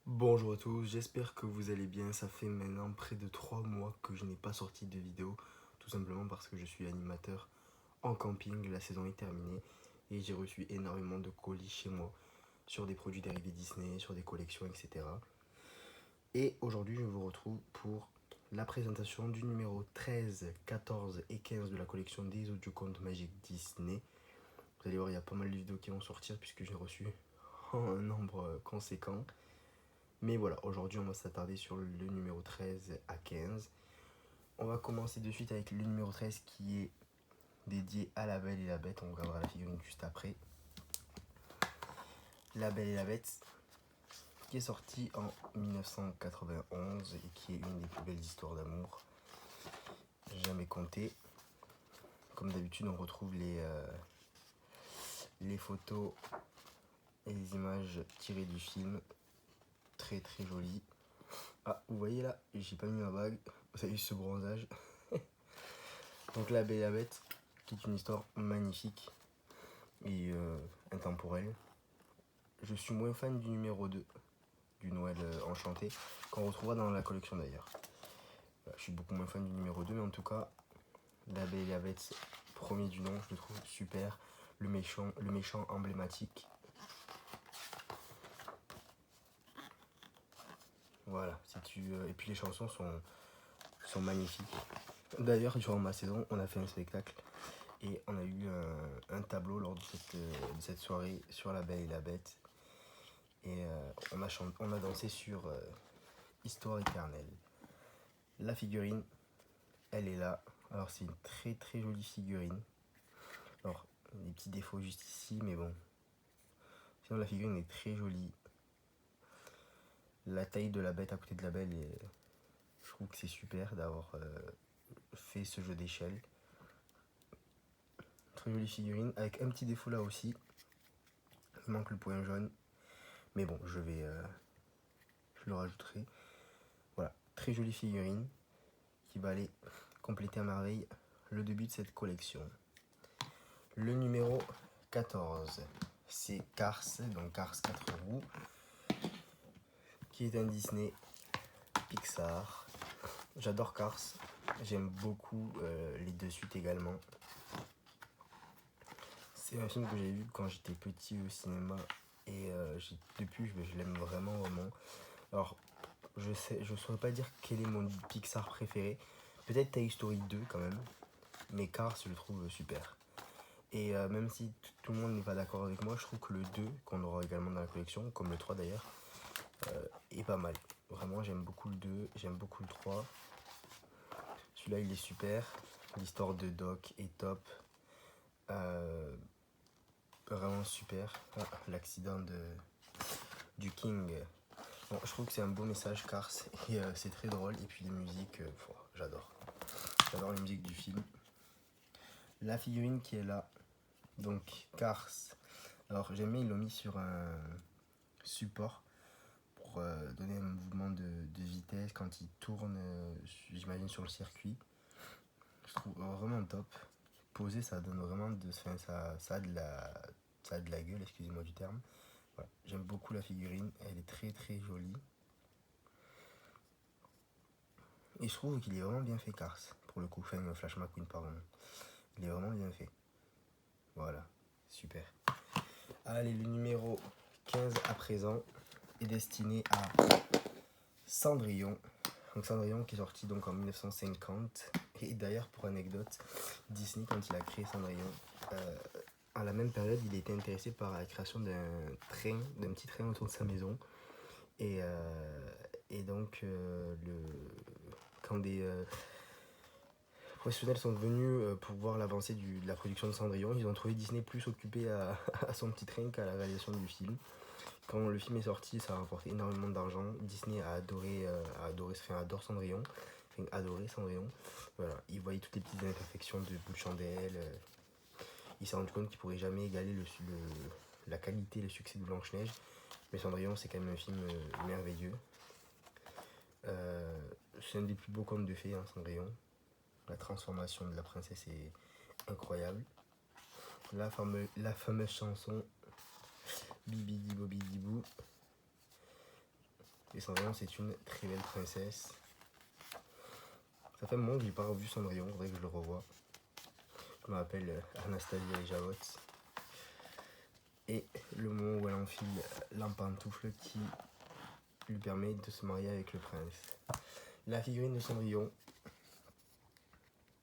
Bonjour à tous, j'espère que vous allez bien. Ça fait maintenant près de 3 mois que je n'ai pas sorti de vidéo, tout simplement parce que je suis animateur en camping, la saison est terminée et j'ai reçu énormément de colis chez moi sur des produits dérivés Disney, sur des collections, etc. Et aujourd'hui je vous retrouve pour la présentation du numéro 13, 14 et 15 de la collection des audiocontes magiques Disney. Vous allez voir, il y a pas mal de vidéos qui vont sortir puisque j'ai reçu un nombre conséquent. Mais voilà, aujourd'hui on va s'attarder sur le numéro 13 à 15. On va commencer de suite avec le numéro 13 qui est dédié à La Belle et la Bête. On regardera la figurine juste après. La Belle et la Bête qui est sortie en 1991 et qui est une des plus belles histoires d'amour jamais contées. Comme d'habitude on retrouve les photos et les images tirées du film. Très très jolies. Ah, vous voyez là, j'ai pas mis ma bague. Vous avez vu ce bronzage. Donc La Belle et la Bête, qui est une histoire magnifique et intemporelle. Je suis moins fan du numéro 2, du Noël enchanté, qu'on retrouvera dans la collection d'ailleurs. Je suis beaucoup moins fan du numéro 2, mais en tout cas, La Belle et la Bête, premier du nom, je le trouve super. Le méchant emblématique. Voilà, et puis les chansons sont magnifiques. D'ailleurs, durant ma saison, on a fait un spectacle et on a eu un tableau lors de cette soirée sur La Belle et la Bête. Et on a dansé sur Histoire éternelle. La figurine, elle est là. Alors c'est une très très jolie figurine. Alors, des petits défauts juste ici, mais bon. Sinon la figurine est très jolie. La taille de la bête à côté de la belle, je trouve que c'est super d'avoir fait ce jeu d'échelle. Très jolie figurine, avec un petit défaut là aussi. Il manque le point jaune. Mais bon, je le rajouterai. Voilà, très jolie figurine qui va aller compléter à merveille le début de cette collection. Le numéro 14, c'est Cars, donc Cars 4 roues, qui est un Disney Pixar. J'adore Cars, j'aime beaucoup les deux suites également. C'est un film que j'ai vu quand j'étais petit au cinéma et depuis je l'aime vraiment vraiment. Alors je saurais pas dire quel est mon Pixar préféré, peut-être Toy Story 2 quand même, mais Cars je le trouve super. Et même si tout le monde n'est pas d'accord avec moi, je trouve que le 2, qu'on aura également dans la collection, comme le 3 d'ailleurs, est pas mal. Vraiment, j'aime beaucoup le 2, j'aime beaucoup le 3. Celui-là, il est super. L'histoire de Doc est top. Vraiment super. Ah, l'accident du King. Bon, je trouve que c'est un beau message, Cars, et c'est très drôle. Et puis les musiques, j'adore. J'adore les musiques du film. La figurine qui est là, donc Cars. Alors j'aime bien, ils l'ont mis sur un support pour donner un mouvement de vitesse quand il tourne, j'imagine, sur le circuit. Je trouve vraiment top. Posé, ça donne vraiment ça a de la gueule, excusez-moi du terme. Voilà. J'aime beaucoup la figurine, elle est très très jolie. Et je trouve qu'il est vraiment bien fait, Cars, pour le coup. Enfin, Flash McQueen, pardon. Il est vraiment bien fait. Voilà, super. Allez, le numéro 15 à présent est destiné à Cendrillon. Donc Cendrillon qui est sorti donc en 1950. Et d'ailleurs, pour anecdote, Disney, quand il a créé Cendrillon, à la même période, il était intéressé par la création d'un petit train autour de sa maison. Et donc, quand des professionnels sont venus pour voir l'avancée de la production de Cendrillon, ils ont trouvé Disney plus occupé à son petit train qu'à la réalisation du film. Quand le film est sorti, ça a rapporté énormément d'argent. Disney adore Cendrillon. Enfin, adoré Cendrillon. Voilà, il voyait toutes les petites imperfections de bout de chandelle. Il s'est rendu compte qu'il pourrait jamais égaler la qualité et le succès de Blanche-Neige. Mais Cendrillon, c'est quand même un film merveilleux. C'est un des plus beaux contes de fées, hein, Cendrillon. La transformation de la princesse est incroyable. La fameuse chanson Bibidi Bobidi Bou. Et Cendrillon, c'est une très belle princesse. Ça fait un moment que j'ai pas revu Cendrillon, faudrait que je le revoie. Je me rappelle Anastasia et Javots. Et le moment où elle enfile l'empantoufle qui lui permet de se marier avec le prince. La figurine de Cendrillon,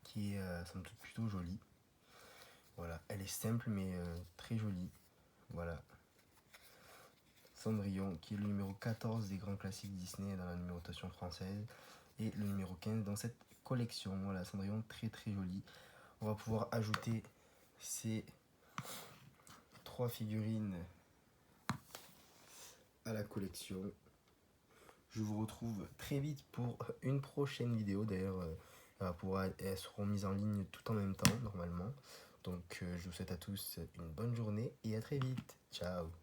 qui est somme toute plutôt jolie. Voilà, elle est simple mais très jolie. Voilà. Cendrillon, qui est le numéro 14 des grands classiques Disney dans la numérotation française. Et le numéro 15 dans cette collection. Voilà, Cendrillon, très très joli. On va pouvoir ajouter ces 3 figurines à la collection. Je vous retrouve très vite pour une prochaine vidéo. D'ailleurs, elles seront mises en ligne tout en même temps, normalement. Donc, je vous souhaite à tous une bonne journée et à très vite. Ciao!